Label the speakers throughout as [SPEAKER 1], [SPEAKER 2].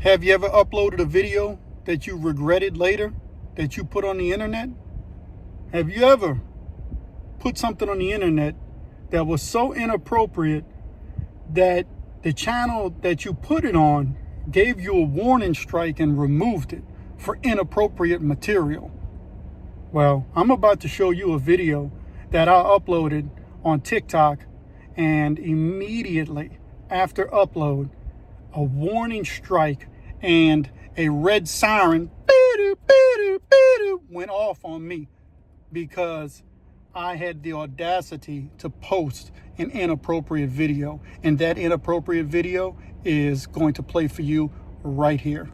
[SPEAKER 1] Have you ever uploaded a video that you regretted later that you put on the internet? Have you ever put something on the internet that was so inappropriate that the channel that you put it on gave you a warning strike and removed it for inappropriate material? Well, I'm about to show you a video that I uploaded on TikTok, and immediately after upload, a warning strike and a red siren went off on me because I had the audacity to post an inappropriate video, and that inappropriate video is going to play for you right here.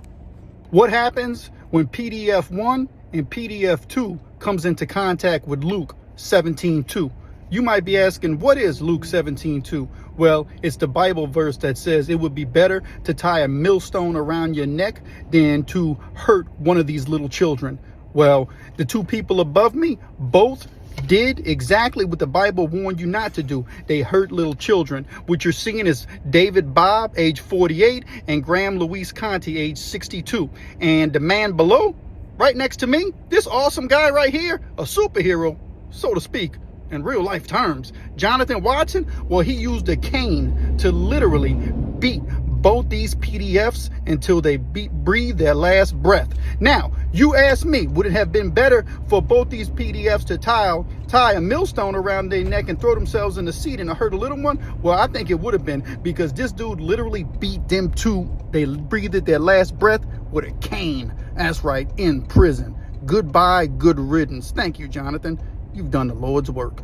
[SPEAKER 1] What happens when PDF 1 and PDF 2 comes into contact with Luke 17:2? You might be asking, what is Luke 17:2? Well, it's the Bible verse that says it would be better to tie a millstone around your neck than to hurt one of these little children. Well, the two people above me both did exactly what the Bible warned you not to do. They hurt little children. What you're seeing is David Bob, age 48, and Graham Luis Conti, age 62. And the man below, right next to me, this awesome guy right here, a superhero, so to speak, in real life terms, Jonathan Watson, well, he used a cane to literally beat both these PDFs until they breathe their last breath. Now, you ask me, would it have been better for both these PDFs to tie a millstone around their neck and throw themselves in the seat and hurt a little one? Well, I think it would have been, because this dude literally beat them to, they breathed their last breath with a cane. That's right, in prison. Goodbye, good riddance. Thank you, Jonathan. You've done the Lord's work.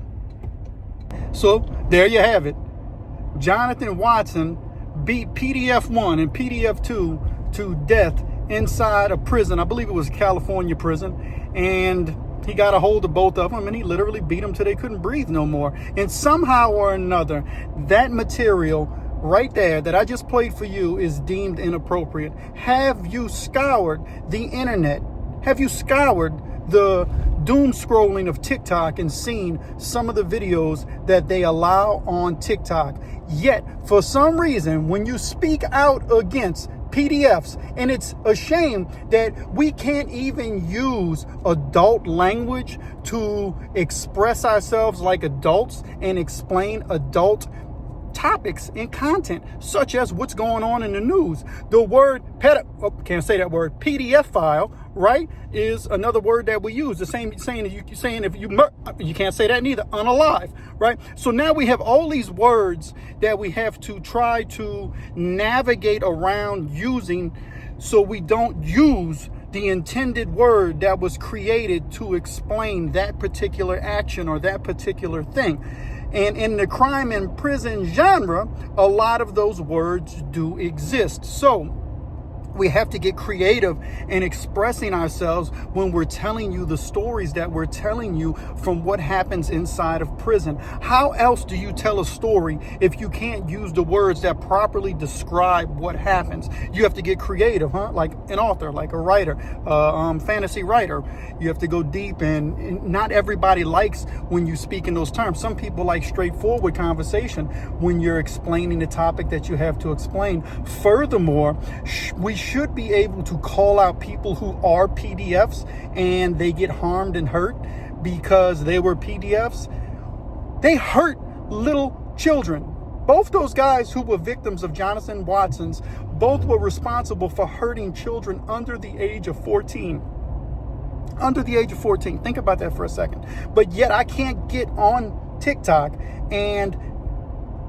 [SPEAKER 1] So there you have it. Jonathan Watson beat PDF 1 and PDF 2 to death inside a prison. I believe it was California prison. And he got a hold of both of them and he literally beat them till they couldn't breathe no more. And somehow or another, that material right there that I just played for you is deemed inappropriate. Have you scoured the internet? Have you scoured the doom scrolling of TikTok and seen some of the videos that they allow on TikTok? Yet, for some reason, when you speak out against PDFs, and it's a shame that we can't even use adult language to express ourselves like adults and explain adult topics and content, such as what's going on in the news. The word PDF file, right, is another word that we use. The same saying if you can't say that neither, unalive, right? So now we have all these words that we have to try to navigate around using, so we don't use the intended word that was created to explain that particular action or that particular thing. And in the crime and prison genre, a lot of those words do exist. So we have to get creative in expressing ourselves when we're telling you the stories that we're telling you from what happens inside of prison. How else do you tell a story if you can't use the words that properly describe what happens? You have to get creative, like an author, like a writer, fantasy writer. You have to go deep, and not everybody likes when you speak in those terms. Some people like straightforward conversation when you're explaining the topic that you have to explain. Furthermore, we should be able to call out people who are PDFs and they get harmed and hurt because they were PDFs. They hurt little children. Both those guys who were victims of Jonathan Watson's, both were responsible for hurting children under the age of 14. Under the age of 14. Think about that for a second. But yet I can't get on TikTok and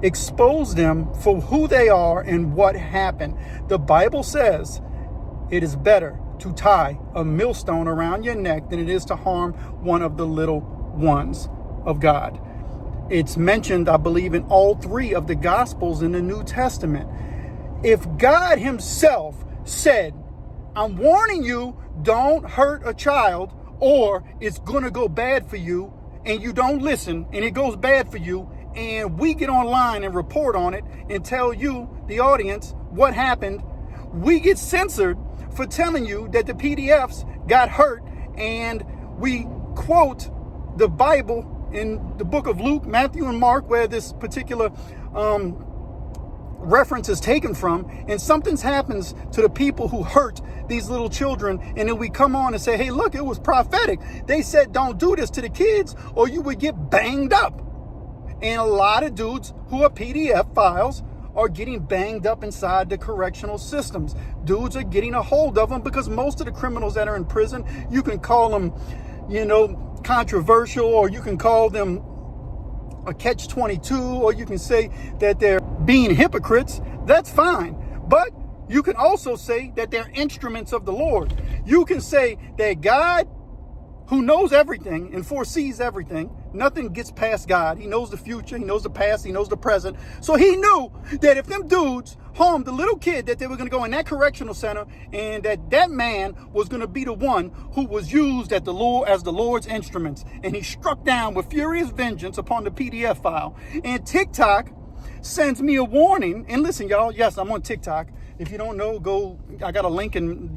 [SPEAKER 1] expose them for who they are and what happened. The Bible says it is better to tie a millstone around your neck than it is to harm one of the little ones of God. It's mentioned, I believe, in all three of the Gospels in the New Testament. If God himself said, I'm warning you, don't hurt a child or it's going to go bad for you, and you don't listen and it goes bad for you, and we get online and report on it and tell you, the audience, what happened, we get censored for telling you that the PDFs got hurt, and we quote the Bible in the book of Luke, Matthew, and Mark, where this particular reference is taken from, and something happens to the people who hurt these little children, and then we come on and say, hey, look, it was prophetic. They said don't do this to the kids or you would get banged up. And a lot of dudes who are PDF files are getting banged up inside the correctional systems. Dudes are getting a hold of them because most of the criminals that are in prison, you can call them, controversial, or you can call them a catch-22, or you can say that they're being hypocrites. That's fine. But you can also say that they're instruments of the Lord. You can say that God, who knows everything and foresees everything, nothing gets past God. He knows the future, he knows the past, he knows the present. So he knew that if them dudes harmed the little kid, that they were going to go in that correctional center, and that man was going to be the one who was used as the Lord's instruments. And he struck down with furious vengeance upon the PDF file. And TikTok sends me a warning. And listen, y'all, yes, I'm on TikTok. If you don't know, I got a link in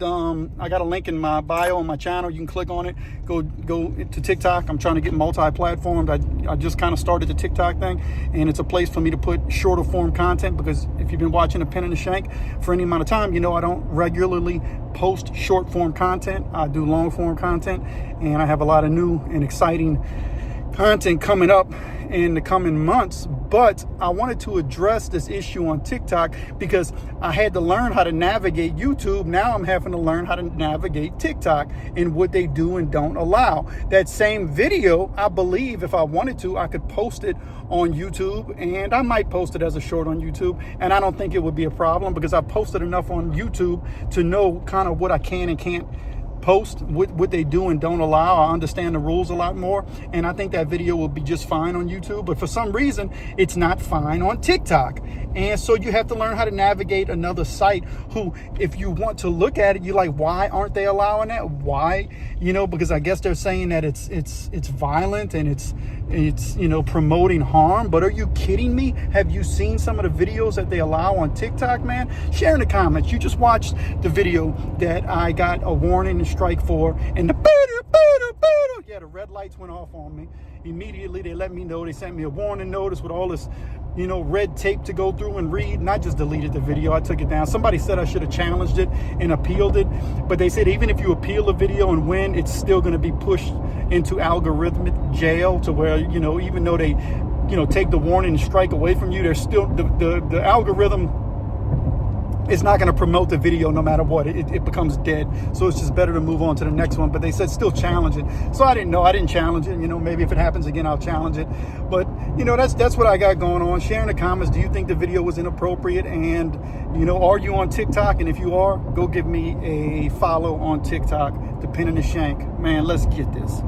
[SPEAKER 1] my bio on my channel. You can click on it. Go to TikTok. I'm trying to get multi-platformed. I just kind of started the TikTok thing, and it's a place for me to put shorter form content, because if you've been watching A Pen in the Shank for any amount of time, I don't regularly post short form content. I do long form content, and I have a lot of new and exciting content coming up in the coming months. But I wanted to address this issue on TikTok because I had to learn how to navigate YouTube. Now I'm having to learn how to navigate TikTok and what they do and don't allow. That same video, I believe if I wanted to, I could post it on YouTube, and I might post it as a short on YouTube, and I don't think it would be a problem because I've posted enough on YouTube to know kind of what I can and can't post, what they do and don't allow. I understand the rules a lot more, and I think that video will be just fine on YouTube. But for some reason, it's not fine on TikTok. And so you have to learn how to navigate another site who, if you want to look at it, you're like, why aren't they allowing that? Why? Because I guess they're saying that it's violent and it's promoting harm. But are you kidding me? Have you seen some of the videos that they allow on TikTok, man? Share in the comments. You just watched the video that I got a warning and strike for, and the the red lights went off on me. Immediately they let me know. They sent me a warning notice with all this red tape to go through and read, and I just deleted the video. I took it down. Somebody said I should have challenged it and appealed it, but they said even if you appeal a video and win, it's still going to be pushed into algorithmic jail, to where even though they take the warning and strike away from you, there's still the algorithm is not going to promote the video no matter what. It becomes dead. So it's just better to move on to the next one. But they said still challenge it. So I didn't know. I didn't challenge it. Maybe if it happens again, I'll challenge it. But that's what I got going on. Share in the comments. Do you think the video was inappropriate? And are you on TikTok? And if you are, go give me a follow on TikTok. The Pen in the Shank. Man, let's get this.